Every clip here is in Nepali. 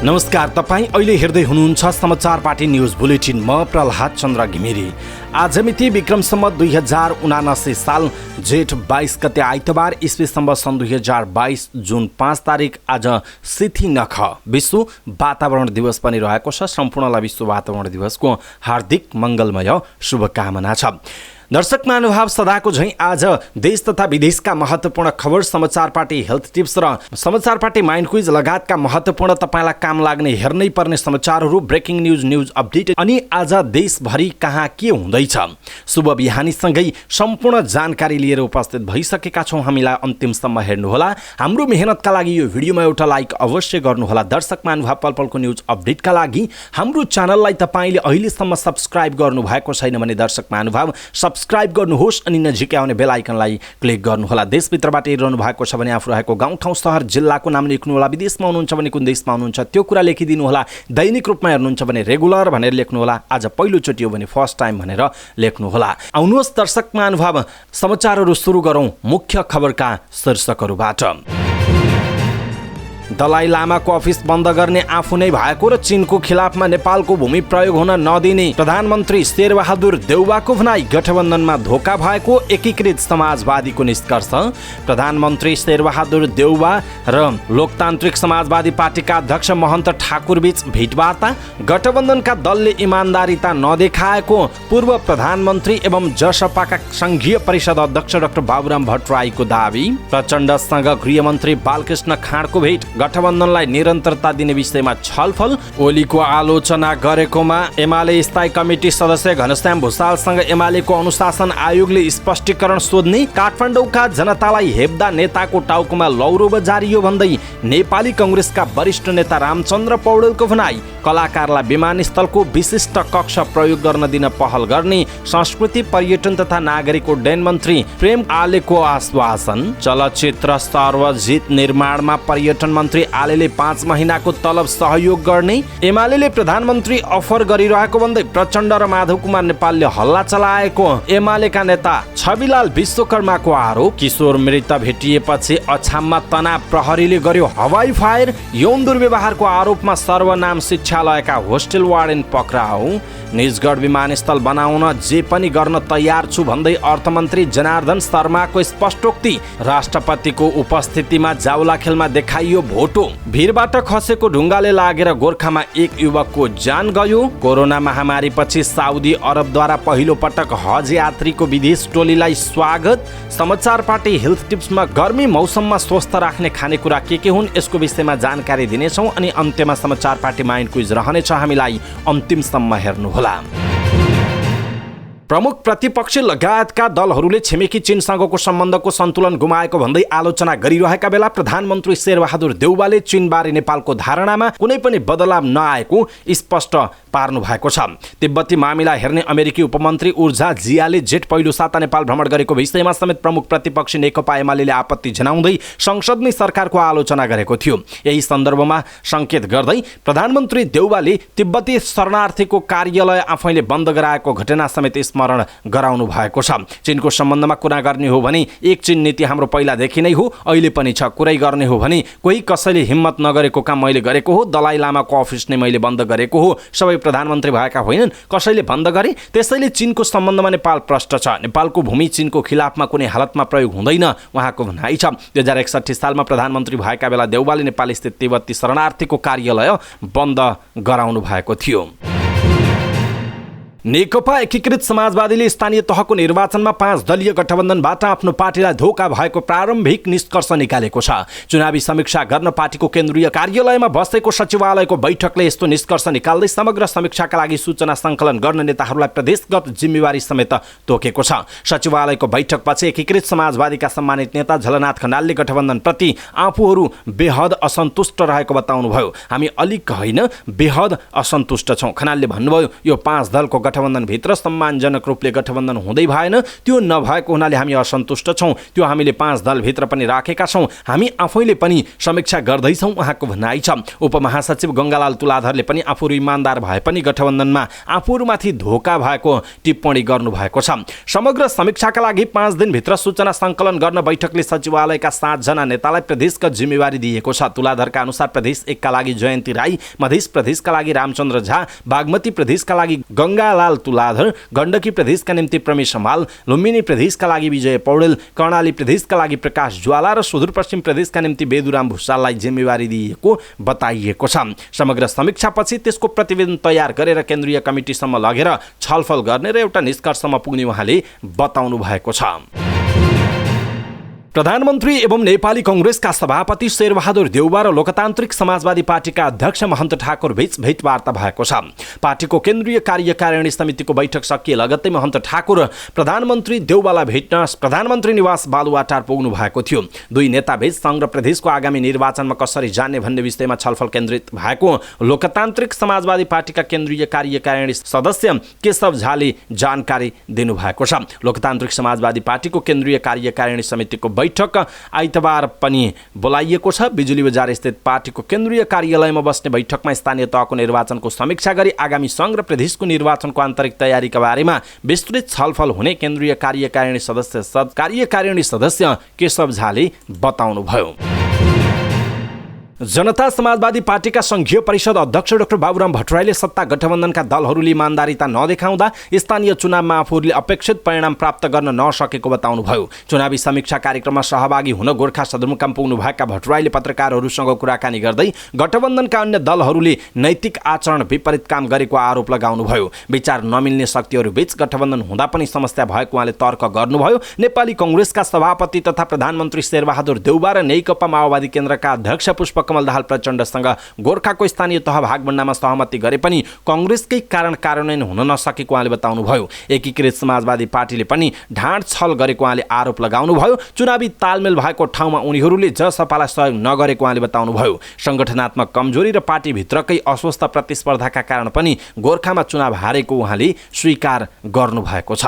नमस्कार, तपाईँ अहिले हेर्दै हुनुहुन्छ समाचार पार्टी न्युज बुलेटिन। म प्रहलाद चन्द्र घिमिरे। आज मिति विक्रम सम्वत 2079 साल जेठ 22 गते आइतबार, ईस्वी सम्वत सन् 2022 जुन 5 तारिक आज सिथि नख विश्व वातावरण दिवस पनि रहेको छ। सम्पूर्णलाई विश्व वातावरण दिवसको हार्दिक मङ्गलमय शुभकामना छ। दर्शक महानुभाव, सदाको झैं आज देश तथा विदेशका महत्त्वपूर्ण खबर, समाचार पार्टी हेल्थ टिप्स र समाचार पार्टी माइन्ड क्विज लगायतका महत्त्वपूर्ण तपाईलाई काम लाग्ने हेर्नै पर्ने समाचारहरू, ब्रेकिङ न्युज, न्युज अपडेट अनि आज देशभरि कहाँ के हुँदैछ, शुभ बिहानीसँगै सम्पूर्ण जानकारी लिएर उपस्थित भइसकेका छौँ। हामीलाई अन्तिमसम्म हेर्नुहोला। हाम्रो मेहनतका लागि यो भिडियोमा एउटा लाइक अवश्य गर्नुहोला। दर्शक महानुभाव, पल पलको न्युज अपडेटका लागि हाम्रो च्यानललाई तपाईले अहिलेसम्म सब्स्क्राइब गर्नुभएको छैन भने दर्शक महानुभाव सब्स्क्राइब गर्नुहोस् अनि नजिकै आउने बेल आइकनलाई क्लिक गर्नुहोला। देशभित्रबाट हेरिरहनु भएको छ भने आफू रहेको गाउँ ठाउँ सहर जिल्लाको नाम लेख्नुहोला। विदेशमा हुनुहुन्छ भने कुन देशमा हुनुहुन्छ त्यो कुरा लेखिदिनुहोला। दैनिक रूपमा हेर्नुहुन्छ भने रेगुलर भनेर लेख्नुहोला। आज पहिलोचोटि हो भने फर्स्ट टाइम भनेर लेख्नुहोला। आउनुहोस् दर्शक महानुभाव, समाचारहरू सुरु गरौँ मुख्य खबरका शीर्षकहरूबाट। दलाई लामाको अफिस बन्द गर्ने आफू नै भएको र चीनको खिलाफमा नेपालको भूमि प्रयोग हुन नदिने प्रधानमन्त्री शेरबहादुर देउवाको भनाई। गठबन्धनमा धोका भएको एकीकृत समाजवादीको निष्कर्ष। प्रधानमन्त्री शेरबहादुर देउवा र लोकतान्त्रिक समाजवादी पार्टीका अध्यक्ष महन्त ठाकुरबीच भेटवार्ता। गठबन्धनका दलले इमान्दारिता नदेखाएको पूर्व प्रधानमन्त्री एवं जसपाका संघीय परिषद अध्यक्ष डाक्टर बाबुराम भट्टराईको दावी। प्रचण्डसँग गृहमन्त्री बालकृष्ण खाँडको भेट। गठबन्धनलाई निरन्तरता दिने विषयमा छलफल। ओलीको आलोचना गरेकोमा एमाले स्थायी कमिटी सदस्य घनश्याम भुसालसँग एमालेको अनुशासन आयोगले स्पष्टीकरण सोध्ने। काठमाडौँका जनतालाई हेप्दा नेताको टाउकोमा लौरो बजारियो भन्दै नेपाली कङ्ग्रेसका वरिष्ठ नेता रामचन्द्र पौडेलको भनाई। कलाकारलाई विमानस्थलको विशिष्ट कक्ष प्रयोग गर्न दिन पहल गर्ने संस्कृति, पर्यटन तथा नागरिक उड्डयन मन्त्री प्रेम आलेको आश्वासन। चलचित्र सर्वजित निर्माणमा पर्यटन मन्त्री आलेले 5 महिनाको तलब सहयोग गर्ने। एमाले प्रधानमन्त्री अफर गरिरहेको भन्दै प्रचण्ड र माधव कुमार नेपालले हल्ला चलाएको एमालेका नेता छविलाल विश्वकर्माको आरोप। किशोर मृत भेटिएपछि अछाममा तनाव, प्रहरीले गर्यो हवाई फायर। यौन दुर्व्यवहारको आरोपमा सर्वनाम शिक्षालयका होस्टेल वार्डेन पक्राउ। निजगढ विमानस्थल बनाउन जे पनि गर्न तयार छु भन्दै अर्थमन्त्री जनार्दन शर्माको स्पष्टोक्ति। राष्ट्रपतिको उपस्थितिमा जाउला खेलमा देखाइयो भोटो। भिरबाट खसेको ढुङ्गाले लागेर गोर्खामा एक युवकको ज्यान गयो। कोरोना महामारीपछि साउदी अरबद्वारा पहिलो पटक हज यात्रीको विदेश टोलीलाई स्वागत। समाचार पार्टी हेल्थ टिप्समा गर्मी मौसममा स्वस्थ राख्ने खानेकुरा के हुन् यसको विषयमा जानकारी दिनेछौँ अनि अन्त्यमा समाचार पार्टी माइन्ड क्विज रहनेछ। हामीलाई अन्तिमसम्म हेर्नुहोला। प्रमुख प्रतिपक्षी लगायतका दलहरूले छिमेकी चीनसँगको सम्बन्धको सन्तुलन गुमाएको भन्दै आलोचना गरिरहेका बेला प्रधानमन्त्री शेरबहादुर देउवाले चीनबारे नेपालको धारणामा कुनै पनि बदलाव नआएको स्पष्ट पार्नु भएको छ। तिब्बती मामिला हेर्ने अमेरिकी उपमन्त्री ऊर्जा जियाले जेठ पहिलो साता नेपाल भ्रमण गरेको विषयमा समेत प्रमुख प्रतिपक्षी नेकपा एमालेले आपत्ति जनाउँदै संसदमै सरकारको आलोचना गरेको थियो। यही सन्दर्भमा संकेत गर्दै प्रधानमन्त्री देउवाले तिब्बती शरणार्थीको कार्यालय आफैले बन्द गराएको घटना समेत स्मरण गराउनु भएको छ। चीनको सम्बन्धमा कुरा गर्ने हो भने एक चीन नीति हाम्रो पहिलादेखि नै हो, अहिले पनि छ। कुरै गर्ने हो भने कोही कसैले हिम्मत नगरेको काम मैले गरेको हो। दलाई लामाको अफिस नै मैले बन्द गरेको हो। सबै प्रधानमन्त्री भएका होइनन्, कसैले बन्द गरे। त्यसैले चीनको सम्बन्धमा नेपाल प्रष्ट छ। नेपालको भूमि चीनको खिलाफमा कुनै हालतमा प्रयोग हुँदैन उहाँको भनाइ छ। 2061 सालमा प्रधानमन्त्री भएका बेला देउवाले नेपाल स्थित तिब्बती शरणार्थीको कार्यालय बन्द गराउनु भएको थियो। नेकपा एकीकृत समाजवादीले स्थानीय तहको निर्वाचनमा 5 दलीय गठबन्धनबाट आफ्नो पार्टीलाई धोका भएको प्रारम्भिक निष्कर्ष निकालेको छ। चुनावी समीक्षा गर्न पार्टीको केन्द्रीय कार्यालयमा बसेको सचिवालयको बैठकले यस्तो निष्कर्ष निकाल्दै समग्र समीक्षाका लागि सूचना सङ्कलन गर्ने नेताहरूलाई प्रदेशगत जिम्मेवारी समेत तोकेको छ। सचिवालयको बैठकपछि एकीकृत समाजवादीका सम्मानित नेता झलनाथ खनालले गठबन्धनप्रति आफूहरू बेहद असन्तुष्ट रहेको बताउनुभयो। हामी अलिक होइन, बेहद असन्तुष्ट छौँ। खनालले भन्नुभयो यो 5 दलको गठबन्धनभित्र सम्मानजनक रूपले गठबन्धन हुँदै भएन, त्यो नभएको हुनाले हामी असन्तुष्ट छौँ। त्यो हामीले 5 दलभित्र पनि राखेका छौँ। हामी आफैले पनि समीक्षा गर्दैछौँ, उहाँको भनाइ छ। उपमहासचिव गङ्गालाल तुलाधरले पनि आफूहरू इमान्दार भए पनि गठबन्धनमा आफूहरूमाथि धोका भएको टिप्पणी गर्नुभएको छ। समग्र समीक्षाका लागि 5 दिनभित्र सूचना सङ्कलन गर्न बैठकले सचिवालयका 7 जना नेतालाई प्रदेशका जिम्मेवारी दिएको छ। तुलाधरका अनुसार प्रदेश 1 का लागि जयन्ती राई, मधेस प्रदेशका लागि रामचन्द्र झा, बागमती प्रदेशका लागि गङ्गालाल तुलाधर, गण्डकी प्रदेशका निम्ति प्रमेश हमाल, लुम्बिनी प्रदेशका लागि विजय पौडेल, कर्णाली प्रदेशका लागि प्रकाश ज्वाला र सुदूरपश्चिम प्रदेशका निम्ति बेदुराम भुसाललाई जिम्मेवारी दिएको बताइएको छ। समग्र समीक्षापछि त्यसको प्रतिवेदन तयार गरेर केन्द्रीय कमिटीसम्म लगेर छलफल गर्ने र एउटा निष्कर्षमा पुग्ने उहाँले बताउनु भएको छ। प्रधानमन्त्री एवं नेपाली कांग्रेसका सभापति शेरबहादुर देउवा र लोकतान्त्रिक समाजवादी पार्टीका अध्यक्ष महन्त ठाकुर बीच भेटवार्ता भएको छ। पार्टीको केन्द्रीय कार्यकारिणी समितिको बैठक सकिए लगत्तै महन्त ठाकुर प्रधानमन्त्री देउवालाई भेट्न प्रधानमन्त्री निवास बालुवाटार पुग्नु भएको थियो। दुई नेताबीच संघ र प्रदेशको आगामी निर्वाचनमा कसरी जाने भन्ने विषयमा छलफल केन्द्रित भएको लोकतान्त्रिक समाजवादी पार्टीका केन्द्रीय कार्यकारिणी सदस्य केशव झाले जानकारी दिनुभएको छ। लोकतान्त्रिक समाजवादी पार्टीको केन्द्रीय कार्यकारिणी समितिको बैठक आइतबार पनि बोलाइएको छ। बिजुली बजार स्थित पार्टीको केन्द्रीय कार्यालयमा बस्ने बैठकमा स्थानीय तहको निर्वाचनको समीक्षा गरी आगामी संघ र प्रदेशको निर्वाचनको आन्तरिक तयारीका बारेमा विस्तृत छलफल हुने केन्द्रीय कार्यकारिणी सदस्य केशव झाले बताउनुभयो। जनता समाजवादी पार्टीका संघीय परिषद अध्यक्ष डाक्टर बाबुराम भट्टराईले सत्ता गठबन्धनका दलहरूले इमान्दारिता नदेखाउँदा स्थानीय चुनावमा आफूहरूले अपेक्षित परिणाम प्राप्त गर्न नसकेको बताउनुभयो। चुनावी समीक्षा कार्यक्रममा सहभागी हुन गोर्खा सदरमुकाम पुग्नुभएका भट्टराईले पत्रकारहरूसँग कुराकानी गर्दै गठबन्धनका अन्य दलहरूले नैतिक आचरण विपरीत काम गरेको आरोप लगाउनुभयो। विचार नमिल्ने शक्तिहरूबीच गठबन्धन हुँदा पनि समस्या भएको उहाँले तर्क गर्नुभयो। नेपाली कांग्रेसका सभापति तथा प्रधानमन्त्री शेरबहादुर देउवा र नेकपा माओवादी केन्द्रका अध्यक्ष पुष्पकमल दाहाल प्रचण्डसँग गोर्खाको स्थानीय तह भागभण्डामा सहमति गरे पनि कांग्रेसकै कारण कार्यान्वयन हुन नसकेको उहाँले बताउनुभयो। एकीकृत समाजवादी पार्टीले पनि ढाँड छल गरेको उहाँले आरोप लगाउनुभयो। चुनावी तालमेल भएको ठाउँमा उनीहरूले जसपालाई सहयोग नगरेको उहाँले बताउनुभयो। संगठनात्मक कमजोरी र पार्टीभित्रकै अस्वस्थ प्रतिस्पर्धाका कारण पनि गोर्खामा चुनाव हारेको उहाँले स्वीकार गर्नुभएको छ।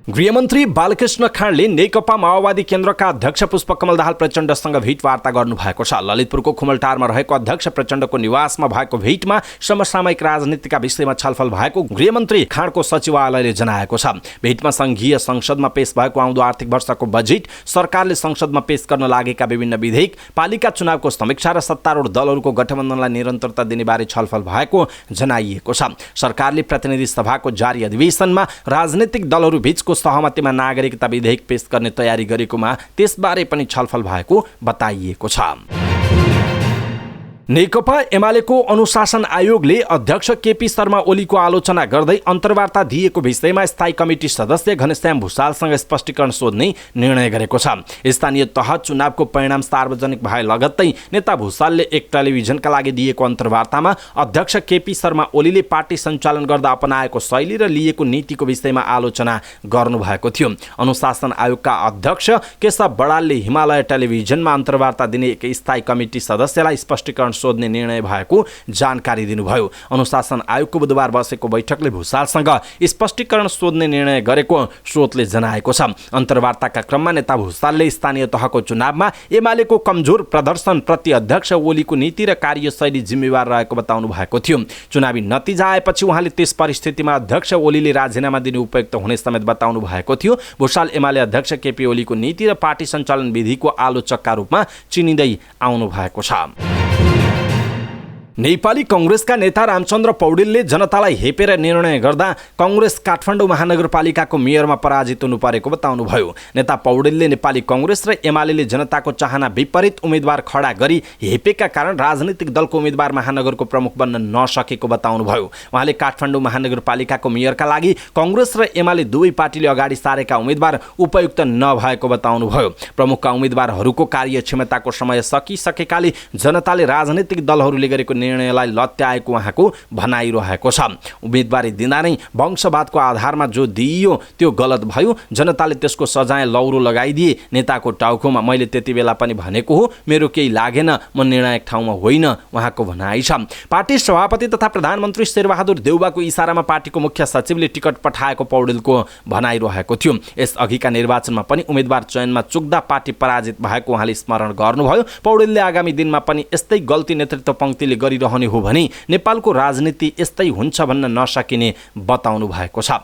गृहमन्त्री बालकृष्ण खाँडले नेकपा माओवादी केन्द्रका अध्यक्ष पुष्पकमल दाहाल प्रचण्डसँग भेटवार्ता गर्नुभएको छ। ललितपुरको खुमलटारमा रहेको अध्यक्ष प्रचण्डको निवासमा भएको भेटमा समसामयिक राजनीतिका विषयमा छलफल भएको गृहमन्त्री खाँडको सचिवालयले जनाएको छ। भेटमा संघीय संसदमा पेश भएको आउँदो आर्थिक वर्षको बजेट, सरकारले संसदमा पेश गर्न लागेका विभिन्न विधेयक, पालिका चुनावको समीक्षा र सत्तारूढ दलहरूको गठबन्धनलाई निरन्तरता दिने बारे छलफल भएको जनाइएको छ। सरकारले प्रतिनिधि सभाको जारी अधिवेशनमा राजनीतिक दलहरू बीचको सहमतिमा नागरिकता विधेयक पेश गर्ने तयारी गरेकोमा त्यसबारे पनि छलफल भएको बताइएको छ। नेकपा एमालेको अनुशासन आयोगले अध्यक्ष केपी शर्मा ओलीको आलोचना गर्दै अन्तर्वार्ता दिएको विषयमा स्थायी कमिटी सदस्य घनश्याम भुसालसँग स्पष्टीकरण सोध्ने निर्णय गरेको छ। स्थानीय तह चुनावको परिणाम सार्वजनिक भए लगत्तै नेता भुसालले एक टेलिभिजनका लागि दिएको अन्तर्वार्तामा अध्यक्ष केपी शर्मा ओलीले पार्टी सञ्चालन गर्दा अपनाएको शैली र लिएको नीतिको विषयमा आलोचना गर्नुभएको थियो। अनुशासन आयोगका अध्यक्ष केशव बडालले हिमालय टेलिभिजनमा अन्तर्वार्ता दिने एक स्थायी कमिटी सदस्यलाई स्पष्टीकरण सोध्ने निर्णय भएको जानकारी दिनुभयो। अनुशासन आयोगको बुधबार बसेको बैठकले भुसालसँग स्पष्टीकरण सोध्ने निर्णय गरेको स्रोतले जनाएको छ। अन्तर्वार्ताका क्रममा नेता भुसालले स्थानीय तहको चुनावमा एमालेको कमजोर प्रदर्शन प्रति अध्यक्ष ओलीको नीति र कार्यशैली जिम्मेवार रहेको बताउनु भएको थियो। चुनावी नतिजा आएपछि उहाँले त्यस परिस्थितिमा अध्यक्ष ओलीले राजीनामा दिनु उपयुक्त हुने समेत बताउनु भएको थियो। भुसाल एमाले अध्यक्ष केपी ओलीको नीति र पार्टी सञ्चालन विधिको आलोचकका रूपमा चिनिँदै आउनु भएको छ। नेपाली कांग्रेसका नेता रामचन्द्र पौडेलले जनतालाई हेपेर निर्णय गर्दा कांग्रेस काठमाडौँ महानगरपालिकाको मेयरमा पराजित हुनु परेको बताउनुभयो। नेता पौडेलले नेपाली कांग्रेस र एमालेले जनताको चाहना विपरीत उम्मेद्वार खडा गरी हेपेका कारण राजनीतिक दलको उम्मेद्वार महानगरको प्रमुख बन्न नसकेको बताउनुभयो। उहाँले काठमाडौँ महानगरपालिकाको मेयरका लागि कांग्रेस र एमाले दुवै पार्टीले अगाडि सारेका उम्मेद्वार उपयुक्त नभएको बताउनुभयो। प्रमुखका उम्मेद्वारहरूको कार्यक्षमताको समय सकिसकेकाले जनताले राजनीतिक दलहरूले गरेको निर्णयलाई लत्याएको उहाँको भनाइरहेको छ। उम्मेदवारी दिँदा नै वंशवादको आधारमा जो दिइयो त्यो गलत भयो, जनताले त्यसको सजाय लौरो लगाइदिए। नेताको टाउकोमा मैले त्यति बेला पनि भनेको हो, मेरो केही लागेन, म निर्णायक ठाउँमा होइन, उहाँको भनाइ छ। पार्टी सभापति तथा प्रधानमन्त्री शेरबहादुर देउवाको इसारामा पार्टीको मुख्य सचिवले टिकट पठाएको पौडेलको भनाइरहेको थियो। यस अघिका निर्वाचनमा पनि उम्मेदवार चयनमा चुक्दा पार्टी पराजित भएको उहाँले स्मरण गर्नुभयो। पौडेलले आगामी दिनमा पनि यस्तै गल्ती नेतृत्व पङ्क्तिले गरिरहने हो भने नेपालको राजनीति यस्तै हुन्छ भन्न नसकिने बताउनु भएको छ।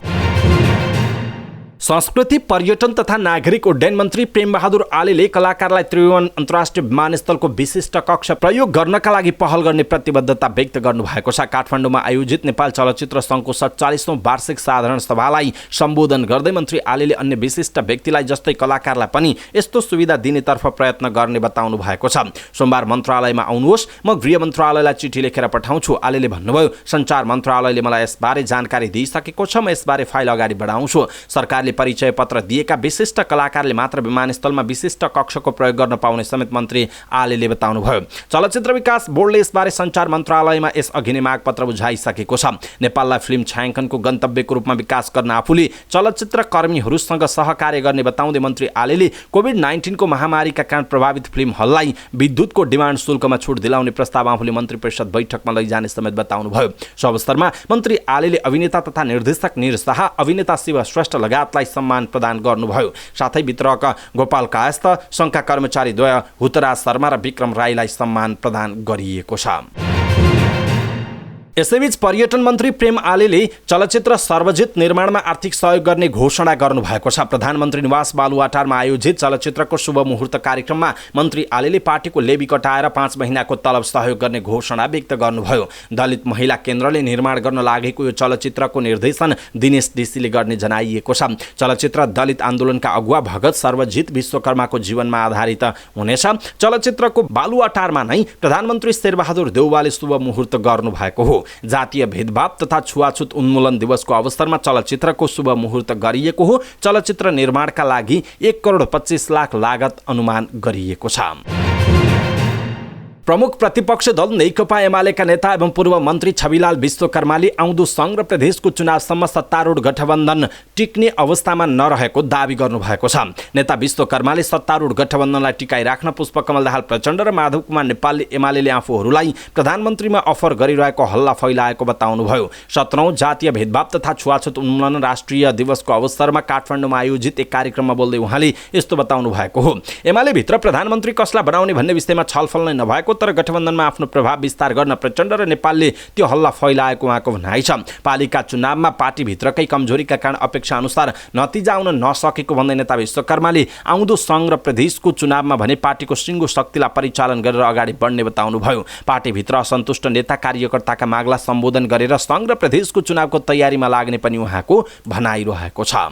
संस्कृति, पर्यटन तथा नागरिक उड्डयन मन्त्री प्रेमबहादुर आलेले कलाकारलाई त्रिभुवन अन्तर्राष्ट्रिय विमानस्थलको विशिष्ट कक्ष प्रयोग गर्नका लागि पहल गर्ने प्रतिबद्धता व्यक्त गर्नुभएको छ। काठमाडौँमा आयोजित नेपाल चलचित्र सङ्घको 47औं वार्षिक साधारण सभालाई सम्बोधन गर्दै मन्त्री आलेले अन्य विशिष्ट व्यक्तिलाई जस्तै कलाकारलाई पनि यस्तो सुविधा दिनेतर्फ प्रयत्न गर्ने बताउनु भएको छ। सोमबार मन्त्रालयमा आउनुहोस्, म गृह मन्त्रालयलाई चिठी लेखेर पठाउँछु। आलेले भन्नुभयो, सञ्चार मन्त्रालयले मलाई यसबारे जानकारी दिइसकेको छ, म यसबारे फाइल अगाडि बढाउँछु। सरकारले परिचय पत्र दिएका विशिष्ट कलाकारले मात्र विमानस्थलमा विशिष्ट कक्षको प्रयोग गर्न पाउने समेत मन्त्री आलेले बताउनुभयो। चलचित्र विकास बोर्डले यसबारे सञ्चार मन्त्रालयमा यसअघि नै मागपत्र बुझाइसकेको छ। नेपाललाई फिल्म छायाङ्कनको गन्तव्यको रूपमा विकास गर्न आफूले चलचित्र कर्मीहरूसँग सहकार्य गर्ने बताउँदै मन्त्री आलेले कोभिड-19 को महामारीका कारण प्रभावित फिल्म हललाई विद्युतको डिमान्ड शुल्कमा छुट दिलाउने प्रस्ताव आफूले मन्त्री परिषद बैठकमा लैजाने समेत बताउनुभयो। सो अवसरमा मन्त्री आलेले अभिनेता तथा निर्देशक निर शाह, अभिनेता शिव श्रेष्ठ लगायतलाई सम्मान प्रदान गर्नुभयो। साथै वितरक गोपाल कायस्थ, सङ्घका कर्मचारीद्वय हुतराज शर्मा र विक्रम राईलाई सम्मान प्रदान गरिएको छ। यसैबीच पर्यटन मन्त्री प्रेम आलेले चलचित्र सर्वजित निर्माणमा आर्थिक सहयोग गर्ने घोषणा गर्नुभएको छ। प्रधानमन्त्री निवास बालुवाटारमा आयोजित चलचित्रको शुभ मुहुर्त कार्यक्रममा मन्त्री आलेले पार्टीको लेबी कटाएर 5 महिनाको तलब सहयोग गर्ने घोषणा व्यक्त गर्नुभयो। दलित महिला केन्द्रले निर्माण गर्न लागेको यो चलचित्रको निर्देशन दिनेश डीसीले गर्ने जनाइएको छ। चलचित्र दलित आन्दोलनका अगुवा भगत सर्वजित विश्वकर्माको जीवनमा आधारित हुनेछ। चलचित्रको बालुवाटारमा नै प्रधानमन्त्री शेरबहादुर देउवाले शुभ मुहुर्त गर्नुभएको हो। जातीय भेदभाव तथा छुवाछुत उन्मूलन दिवसको अवसरमा चलचित्रको शुभ मुहुर्त गरिएको हो। चलचित्र निर्माणका लागि 1,25,00,000 लागत अनुमान गरिएको छ। प्रमुख प्रतिपक्ष दल नेकपा एमालेका नेता एवं पूर्व मन्त्री छविलाल विश्वकर्माले आउँदो सङ्घ र प्रदेशको चुनावसम्म सत्तारूढ गठबन्धन टिक्ने अवस्थामा नरहेको दावी गर्नुभएको छ। नेता विश्वकर्माले सत्तारूढ गठबन्धनलाई टिकाइराख्न पुष्पकमल दाहाल प्रचण्ड र माधव कुमार नेपालले एमालेले आफूहरूलाई प्रधानमन्त्रीमा अफर गरिरहेको हल्ला फैलाएको बताउनुभयो। 17औं जातीय भेदभाव तथा छुवाछुत उन्मूलन राष्ट्रिय दिवसको अवसरमा काठमाडौँमा आयोजित एक कार्यक्रममा बोल्दै उहाँले यस्तो बताउनु भएको हो। एमाले भित्र प्रधानमन्त्री कसलाई बनाउने भन्ने विषयमा छलफल नै नभएको तर गठबन्धनमा आफ्नो प्रभाव विस्तार गर्न प्रचण्ड र नेपालले त्यो हल्ला फैलाएको उहाँको भनाइ छ। पालिका चुनावमा पार्टीभित्रकै कमजोरीका कारण अपेक्षा अनुसार नतिजा आउन नसकेको भन्दै नेता विश्वकर्माले आउँदो सङ्घ र प्रदेशको चुनावमा भने पार्टीको सिङ्गो शक्तिलाई परिचालन गरेर अगाडि बढ्ने बताउनुभयो। पार्टीभित्र असन्तुष्ट नेता कार्यकर्ताका मागलाई सम्बोधन गरेर सङ्घ र प्रदेशको चुनावको तयारीमा लाग्ने पनि उहाँको भनाइरहेको छ।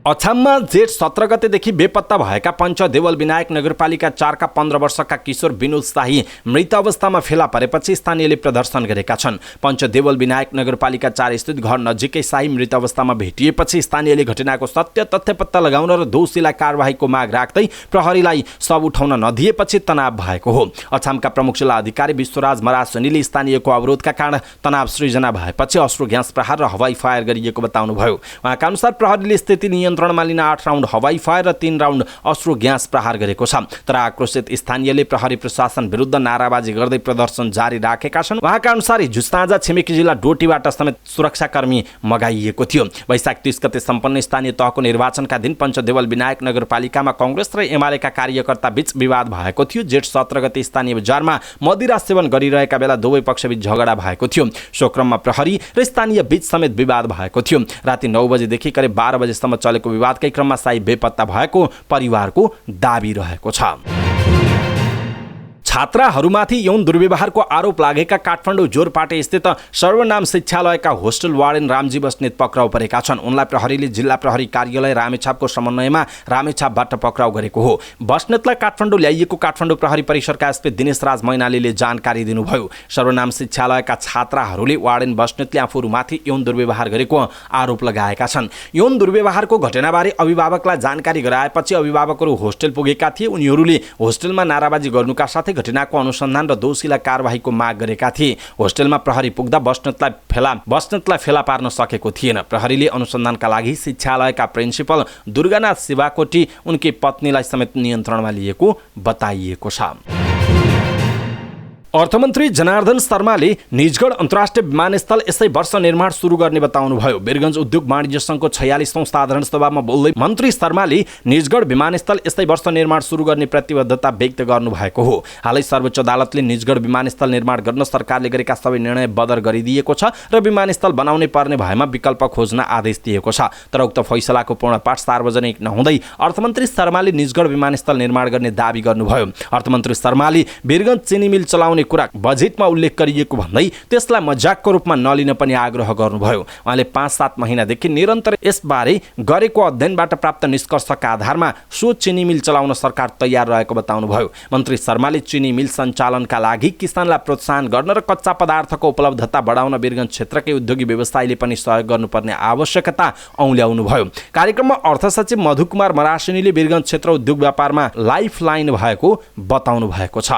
अछाममा जेठ 17 गतेदेखि बेपत्ता भएका पञ्चदेवल विनायक नगरपालिका 4 का 15 वर्षका किशोर विनोद शाही मृत अवस्थामा फेला परेपछि स्थानीयले प्रदर्शन गरेका छन्। पञ्चदेवल विनायक नगरपालिका 4 स्थित घर नजिकै शाही मृत अवस्थामा भेटिएपछि स्थानीयले घटनाको सत्य तथ्य पत्ता लगाउन र दोषीलाई कारबाहीको माग राख्दै प्रहरीलाई शव उठाउन नदिएपछि तनाव भएको हो। अछामका प्रमुख जिल्ला अधिकारी विश्वराज मरासनीले स्थानीयको अवरोधका कारण तनाव सृजना भएपछि अश्रु ग्यास प्रहार र हवाई फायर गरिएको बताउनुभयो। उहाँका अनुसार प्रहरीले स्थिति नियन्त्रणमा लिन 8 राउन्ड हवाई फायर र 3 राउन्ड अश्रु ग्यास प्रहार गरेको छ। तर आक्रोशित स्थानीयले प्रहरी प्रशासन विरुद्ध नाराबाजी गर्दै प्रदर्शन जारी राखेका छन्। उहाँका अनुसार हिजो साँझ छिमेकी जिल्ला डोटीबाट समेत सुरक्षाकर्मी मगाइएको थियो। वैशाख 30 गते सम्पन्न स्थानीय तहको निर्वाचनका दिन पञ्चदेवल विनायक नगरपालिकामा कांग्रेस र एमालेका कार्यकर्ता बीच विवाद भएको थियो। जेठ 17 गते स्थानीय बजारमा मदिरा सेवन गरिरहेका बेला दुवै पक्षबीच झगडा भएको थियो। सो क्रममा प्रहरी र स्थानीय बीच समेत विवाद भएको थियो। राति 9 बजेदेखि करिब 12 बजेसम्म चलेको विवादकै क्रममा शाही बेपत्ता भएको परिवारको दाबी रहेको छ। छात्राहरूमाथि यौन दुर्व्यवहारको आरोप लागेका काठमाडौँ जोरपाटे स्थित सर्वनाम शिक्षालयका होस्टेल वार्डन रामजी बस्नेत पक्राउ परेका छन्। उनलाई प्रहरीले जिल्ला प्रहरी कार्यालय रामेछापको समन्वयमा रामेछापबाट पक्राउ गरेको हो। बस्नेतलाई काठमाडौँ ल्याइएको काठमाडौँ प्रहरी परिसरका एसपी दिनेश राज मैनालीले जानकारी दिनुभयो। सर्वनाम शिक्षालयका छात्राहरूले वार्डन बस्नेतले आफूहरूमाथि यौन दुर्व्यवहार गरेको आरोप लगाएका छन्। यौन दुर्व्यवहारको घटनाबारे अभिभावकलाई जानकारी गराएपछि अभिभावकहरू होस्टेल पुगेका थिए। उनीहरूले होस्टेलमा नाराबाजी गर्नुका साथै घटनाको अनुसन्धान र दोषीलाई कारबाहीको माग गरेका थिए। होस्टेलमा प्रहरी पुग्दा बस्नेतलाई फेला पार्न सकेको थिएन। प्रहरीले अनुसन्धानका लागि शिक्षालयका प्रिन्सिपल दुर्गानाथ शिवाकोटी उनकी पत्नीलाई समेत नियन्त्रणमा लिएको बताइएको छ। अर्थमन्त्री जनार्दन शर्माले निजगढ अन्तर्राष्ट्रिय विमानस्थल यसै वर्ष निर्माण सुरु गर्ने बताउनुभयो। वीरगञ्ज उद्योग वाणिज्य सङ्घको 46औं साधारण सभामा बोल्दै मन्त्री शर्माले निजगढ विमानस्थल यसै वर्ष निर्माण सुरु गर्ने प्रतिबद्धता व्यक्त गर्नुभएको हो। हालै सर्वोच्च अदालतले निजगढ विमानस्थल निर्माण गर्न सरकारले गरेका सबै निर्णय बदर गरिदिएको छ र विमानस्थल बनाउनै पर्ने भएमा विकल्प खोज्न आदेश दिएको छ। तर उक्त फैसलाको पूर्ण पाठ सार्वजनिक नहुँदै अर्थमन्त्री शर्माले निजगढ विमानस्थल निर्माण गर्ने दाबी गर्नुभयो। अर्थमन्त्री शर्माले वीरगञ्ज चिनी मिल चलाउने कुरा बजेटमा उल्लेख गरिएको भन्दै त्यसलाई मजाकको रूपमा नलिन पनि आग्रह गर्नुभयो। उहाँले 5-7 महिनादेखि निरन्तर यसबारे गरेको अध्ययनबाट प्राप्त निष्कर्षका आधारमा सो चिनी मिल चलाउन सरकार तयार रहेको बताउनुभयो। मन्त्री शर्माले चिनी मिल सञ्चालनका लागि किसानलाई प्रोत्साहन गर्न र कच्चा पदार्थको उपलब्धता बढाउन वीरगञ्ज क्षेत्रकै उद्योगी व्यवसायीले पनि सहयोग गर्नुपर्ने आवश्यकता औल्याउनुभयो। कार्यक्रममा अर्थ सचिव मधुकुमार मरासिनीले वीरगञ्ज क्षेत्र उद्योग व्यापारमा लाइफलाइन भएको बताउनु भएको छ।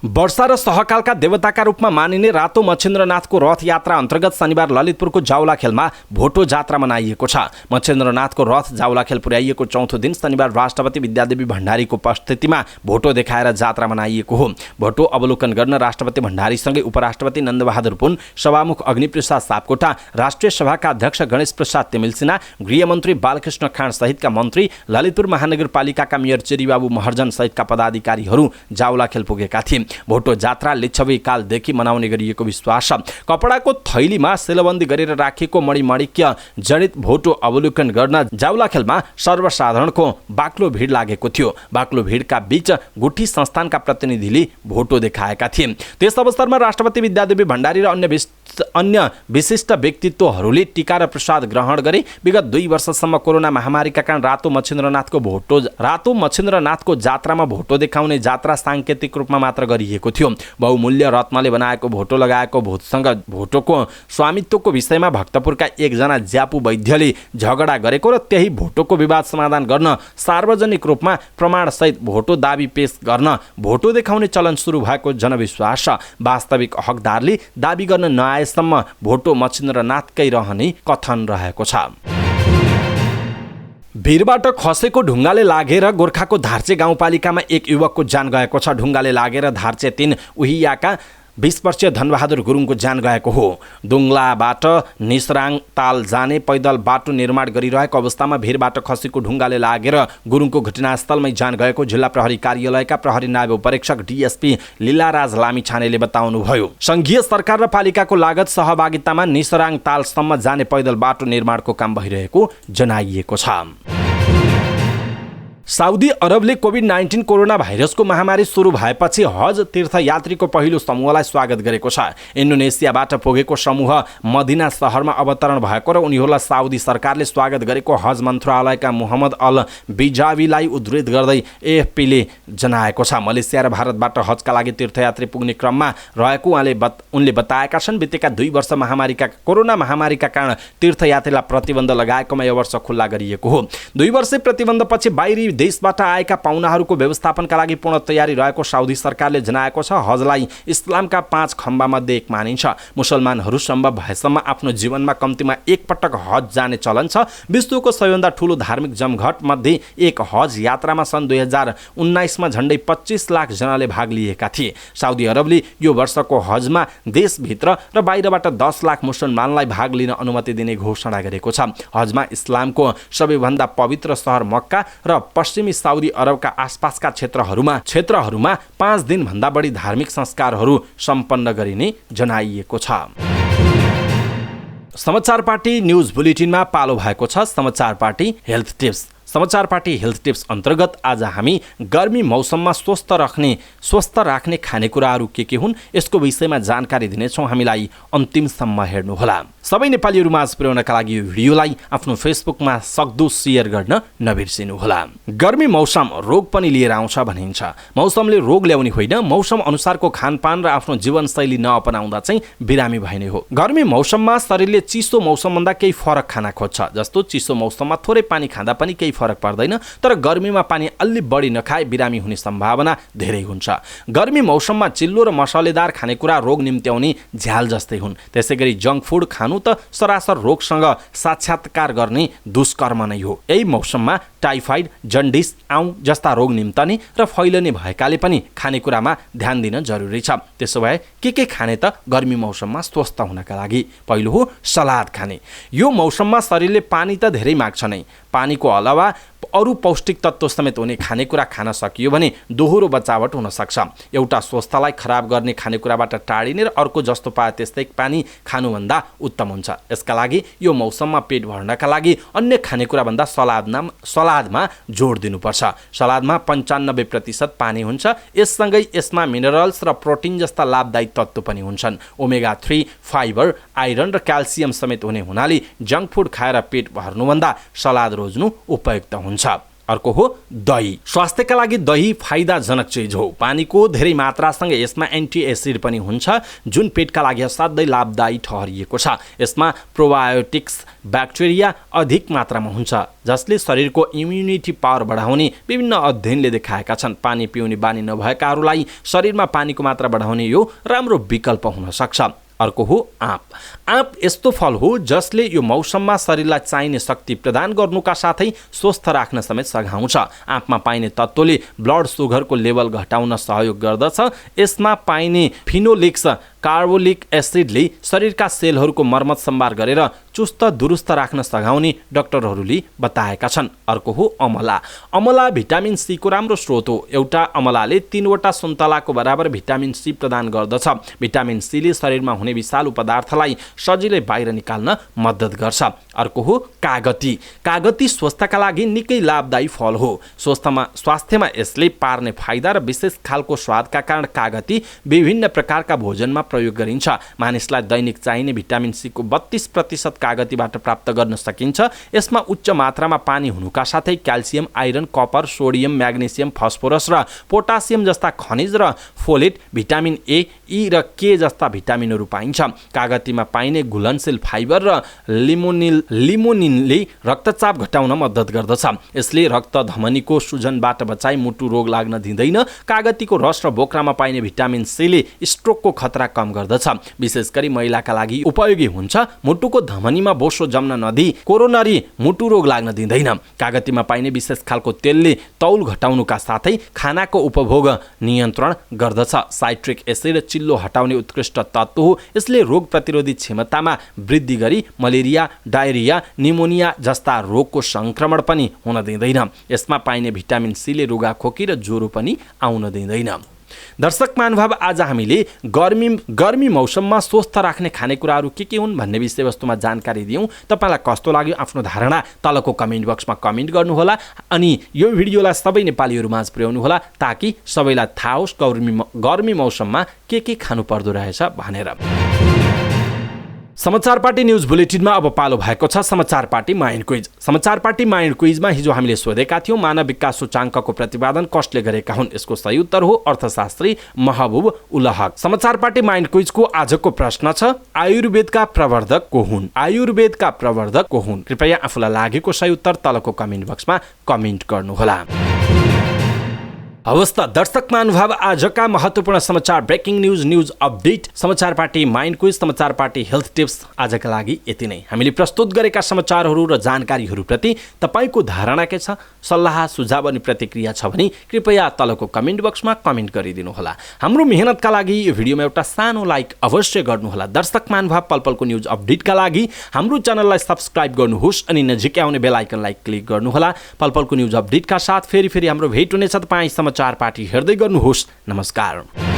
वर्षा र सहकालका देवताका रूपमा मानिने रातो मच्छिन्द्रनाथको रथ यात्रा अन्तर्गत शनिबार ललितपुरको जाउलाखेलमा भोटो जात्रा मनाइएको छ। मच्छिन्द्रनाथको रथ जाउलाखेल पुर्याइएको चौथो दिन शनिबार राष्ट्रपति विद्यादेवी भण्डारीको उपस्थितिमा भोटो देखाएर जात्रा मनाइएको हो। भोटो अवलोकन गर्न राष्ट्रपति भण्डारीसँगै उपराष्ट्रपति नन्दबहादुर पुन, सभामुख अग्निप्रसाद सापकोटा, राष्ट्रिय सभाका अध्यक्ष गणेश प्रसाद तिमिलसिना, गृहमन्त्री बालकृष्ण खाँड सहितका मन्त्री, ललितपुर महानगरपालिकाका मेयर चेरीबाबु महर्जन सहितका पदाधिकारीहरू जाउलाखेल पुगेका थिए। भोटो जात्रा लिच्छवी कालदेखि मनाउने गरिएको विश्वास छ। कपडाको थैलीमा सेलबन्दी गरेर राखिएको मणिमाणिक्य जडित भोटो अवलोकन गर्न जाउलाखेलमा सर्वसाधारणको बाक्लो भिड लागेको थियो। बाक्लो भिडका बीच गुठी संस्थानका प्रतिनिधिले भोटो देखाएका थिए। त्यस अवसरमा राष्ट्रपति विद्यादेवी भण्डारी र अन्य विशिष्ट व्यक्तित्वहरूले टीका र प्रसाद ग्रहण गरे। विगत 2 वर्षसम्म कोरोना महामारीका कारण रातो मच्छिन्द्रनाथको जात्रामा भोटो देखाउने जात्रा सांकेतिक रूपमा मात्र गरिएको थियो। बहुमूल्य रत्नले बनाएको भोटो लगाएको भूतसँग भोटोको स्वामित्वको विषयमा भक्तपुरका एकजना ज्यापु वैद्यले झगडा गरेको र त्यही भोटोको विवाद समाधान गर्न सार्वजनिक रूपमा प्रमाणसहित भोटो दाबी पेश गर्न भोटो देखाउने चलन सुरु भएको जनविश्वास छ। वास्तविक हकदारले दाबी गर्न नआएसम्म भोटो मच्छिन्द्रनाथकै रहने कथन रहेको छ। भिरबाट खसेको ढुङ्गाले लागेर गोर्खाको धार्चे गाउँपालिकामा एक युवकको ज्यान गएको छ। ढुङ्गाले लागेर धार्चे 3 उहियाका 20 वर्षीय धनबहादुर गुरुङको ज्यान गएको हो। दुङ्लाबाट निसराङ ताल जाने पैदल बाटो निर्माण गरिरहेको अवस्थामा भिरबाट खसेको ढुङ्गाले लागेर गुरुङको घटनास्थलमै ज्यान गएको जिल्ला प्रहरी कार्यालयका प्रहरी नायब उपरीक्षक डीएसपी लीलाराज लामिछानेले बताउनुभयो। संघीय सरकार र पालिकाको लागत सहभागितामा निसराङ तालसम्म जाने पैदल बाटो निर्माणको काम भइरहेको जनाइएको छ। साउदी अरबले कोभिड-19 कोरोना भाइरसको महामारी सुरु भएपछि हज तीर्थयात्रीको पहिलो समूहलाई स्वागत गरेको छ। इन्डोनेसियाबाट पुगेको समूह मदिना शहरमा अवतरण भएको र उनीहरूलाई साउदी सरकारले स्वागत गरेको हज मन्त्रालयका मोहम्मद अल बिजावीलाई उद्धृत गर्दै एएफपीले जनाएको छ। मलेसिया र भारतबाट हजका लागि तीर्थयात्री पुग्ने क्रममा रहेको उनले बताएका छन्। बितेका 2 वर्ष कोरोना महामारीका कारण तीर्थयात्रीलाई प्रतिबन्ध लगाएकोमा यो वर्ष खुल्ला गरिएको हो। 2 वर्षे प्रतिबन्धपछि बाहिरी देशबाट आएका पाहुनाहरूको व्यवस्थापनका लागि पूर्ण तयारी रहेको साउदी सरकारले जनाएको छ। हजलाई इस्लामका 5 खम्बामध्ये एक मानिन्छ। मुसलमानहरू सम्भव भएसम्म आफ्नो जीवनमा कम्तीमा एक पटक हज जाने चलन छ। विश्वको सबैभन्दा ठूलो धार्मिक जमघट मध्ये एक हज यात्रामा सन् 2019मा झण्डै 25 लाख जनाले भाग लिएका थिए। साउदी अरबले यो वर्षको हजमा देशभित्र र बाहिरबाट 10 लाख मुसलमानलाई भाग लिन अनुमति दिने घोषणा गरेको छ। हजमा इस्लामको सबैभन्दा पवित्र सहर मक्का र पश्चिमी साउदी अरबका आसपासका क्षेत्रहरूमा 5 दिनभन्दा बढी धार्मिक संस्कारहरू सम्पन्न गरिने जनाइएको छ। समाचार पार्टी न्युज बुलेटिनमा पालो भएको छ समाचार पार्टी हेल्थ टिप्स। समाचार पार्टी हेल्थ टिप्स अन्तर्गत आज हामी गर्मी मौसममा स्वस्थ राख्ने खानेकुराहरू के हुन् यसको विषयमा जानकारी दिनेछौँ। हामीलाई अन्तिमसम्म हेर्नुहोला। सबै नेपालीहरूमाझ पुर्याउनका लागि यो भिडियोलाई आफ्नो फेसबुकमा सक्दो शेयर गर्न नबिर्सिनुहोला। गर्मी मौसम रोग पनि लिएर आउँछ भनिन्छ। मौसमले रोग ल्याउने होइन, मौसम अनुसारको खानपान र आफ्नो जीवनशैली नअपनाउँदा चाहिँ बिरामी भइने हो। गर्मी मौसममा शरीरले चिसो मौसमभन्दा केही फरक खाना खोज्छ। जस्तो चिसो मौसममा थोरै पानी खाँदा पनि केही फरक पर्दैन, तर गर्मीमा पानी अलि बढी नखाए बिरामी हुने सम्भावना धेरै हुन्छ। गर्मी मौसममा चिल्लो र मसलेदार खानेकुरा रोग निम्त्याउने झ्याल जस्तै हुन्। त्यसैगरी जङ्क फुड खानु त सरासर रोगसँग साक्षात्कार गर्ने दुष्कर्म नै हो। यही मौसममा टाइफाइड, जन्डिस, आउँ जस्ता रोग निम्तने र फैलने भएकाले पनि खानेकुरामा ध्यान दिन जरुरी छ। त्यसो भए के खाने त गर्मी मौसममा स्वस्थ हुनका लागि? पहिलो हो सलाद खाने। यो मौसममा शरीरले पानी त धेरै माग्छ नै, पानीको अलावा अरू पौष्टिक तत्त्व समेत हुने खानेकुरा खान सकियो भने दोहोरो बचावट हुन सक्छ। एउटा स्वास्थ्यलाई खराब गर्ने खानेकुराबाट टाढिने र अर्को जस्तो पाए त्यस्तै पानी खानुभन्दा उत्तम हुन्छ। यसका लागि यो मौसममा पेट भर्नका लागि अन्य खानेकुराभन्दा सलादमा जोड दिनुपर्छ। सलादमा 95% पानी हुन्छ। यससँगै यसमा मिनरल्स र प्रोटिन जस्ता लाभदायी तत्त्व पनि हुन्छन्। ओमेगा 3, फाइबर, आइरन र क्याल्सियम समेत हुने हुनाले जङ्क फुड खाएर पेट भर्नुभन्दा सलाद रोज्नु उपयुक्त हुन्छ। अर्को हो दही। स्वास्थ्यका लागि दही फाइदाजनक चिज हो। पानीको धेरै मात्रासँगै यसमा एन्टी एसिड पनि हुन्छ, जुन पेटका लागि असाध्यै लाभदायी ठहरिएको छ। यसमा प्रोबायोटिक्स ब्याक्टेरिया अधिक मात्रामा हुन्छ, जसले शरीरको इम्युनिटी पावर बढाउने विभिन्न अध्ययनले देखाएका छन्। पानी पिउने बानी नभएकाहरूलाई शरीरमा पानीको मात्रा बढाउने यो राम्रो विकल्प हुन सक्छ। अर्को हो आँप। आँप यस्तो फल हो जसले यो मौसममा शरीरलाई चाहिने शक्ति प्रदान गर्नुका साथै स्वस्थ राख्न समेत सघाउँछ। आँपमा पाइने तत्त्वले ब्लड सुगरको लेभल घटाउन सहयोग गर्दछ। यसमा पाइने फिनोलिक्स कार्बोलिक एसिडले शरीरका सेलहरूको मर्मत सम्भार गरेर चुस्त दुरुस्त राख्न सघाउने डाक्टरहरूले बताएका छन्। अर्को हो अमला। अमला भिटामिन सी को राम्रो स्रोत हो। एउटा अमलाले 3वटा सुन्तलाको बराबर भिटामिन सी प्रदान गर्दछ। भिटामिन सीले शरीरमा हुने विषालु पदार्थलाई सजिलै बाहिर निकाल्न मद्दत गर्छ। अर्को हो कागती। कागती स्वास्थ्यका लागि निकै लाभदायी फल हो। स्वास्थ्यमा यसले पार्ने फाइदा र विशेष खालको स्वादका कारण कागती विभिन्न प्रकारका भोजनमा प्रयोग गरिन्छ। मानिसलाई दैनिक चाहिने भिटामिन सी को 32% कागतीबाट प्राप्त गर्न सकिन्छ। यसमा उच्च मात्रामा पानी हुनुका साथै calcium, iron, copper, sodium, magnesium, phosphorus र पोटासियम जस्ता खनिज र फोलेट, भिटामिन ए, ई र के जस्ता भिटामिनहरू पाइन्छ। कागतीमा पाइने घुलनशील फाइबर र लिमोनिनले रक्तचाप घटाउन मद्दत गर्दछ। यसले रक्त धमनीको सुजनबाट बचाई मुटु रोग लाग्न दिँदैन। कागतीको रस र बोक्रामा पाइने भिटामिन सीले स्ट्रोकको खतरा कम गर्दछ। विशेष गरी महिलाका लागि उपयोगी हुन्छ। मुटुको धमनीमा बोसो जम्न नदिई कोरोनरी मुटु रोग लाग्न दिँदैन। कागतीमा पाइने विशेष खालको तेलले तौल घटाउनुका साथै खानाको उपभोग नियन्त्रण गर्दछ। साइट्रिक एसिड चिल्लो हटाउने उत्कृष्ट तत्त्व हो। यसले रोग प्रतिरोधी क्षमतामा वृद्धि गरी मलेरिया, डायरिया, निमोनिया जस्ता रोगको संक्रमण पनि हुन दिँदैन। यसमा पाइने भिटामिन सीले रुगाखोकी र ज्वरो पनि आउन दिँदैन। दर्शक महानुभाव, आज हामीले गर्मी मौसममा स्वस्थ राख्ने खानेकुराहरू के हुन् भन्ने विषयवस्तुमा जानकारी दियौँ। तपाईँलाई कस्तो लाग्यो आफ्नो धारणा तलको कमेन्ट बक्समा कमेन्ट गर्नुहोला। अनि यो भिडियोलाई सबै नेपालीहरू माझ पुर्याउनुहोला ताकि सबैलाई थाहा होस् गर्मी मौसममा के खानु पर्दो रहेछ भनेर। समाचार पार्टी न्यूज बुलेटिनमा अब पालो भएको छ समाचार पार्टी माइन्ड क्विज। समाचार पार्टी माइन्ड क्विजमा हिजो हामीले सोधेका थियौँ मानव विकास सूचाङ्कको प्रतिपादन कसले गरेका हुन्। यसको सही उत्तर हो अर्थशास्त्री महबुब उल हक। समाचार पार्टी माइन्ड क्विजको आजको प्रश्न छ आयुर्वेदका प्रवर्धक को हुन्? आयुर्वेदका प्रवर्धक को हुन्? कृपया आफूलाई लागेको सही उत्तर तलको कमेन्ट बक्समा कमेन्ट गर्नुहोला। हवस् त दर्शक महानुभाव, आजका महत्त्वपूर्ण समाचार, ब्रेकिङ न्युज अपडेट, समाचार पार्टी माइन्ड क्विज, समाचार पार्टी हेल्थ टिप्स आजका लागि यति नै। हामीले प्रस्तुत गरेका समाचारहरू र जानकारीहरूप्रति तपाईँको धारणा के छ, सल्लाह सुझाव अनि प्रतिक्रिया छ भने कृपया तलको कमेन्ट बक्समा कमेन्ट गरिदिनुहोला। हाम्रो मेहनतका लागि यो भिडियोमा एउटा सानो लाइक अवश्य गर्नुहोला। दर्शक महानुभाव, पलपलको न्युज अपडेटका लागि हाम्रो च्यानललाई सब्स्क्राइब गर्नुहोस् अनि नजिकै आउने बेल आइकनलाई क्लिक गर्नुहोला। पलपलको न्युज अपडेटका साथ फेरि हाम्रो भेट हुनेछ। तपाईँ समाचार पार्टी हेर्दै गर्नुहोस्। नमस्कार।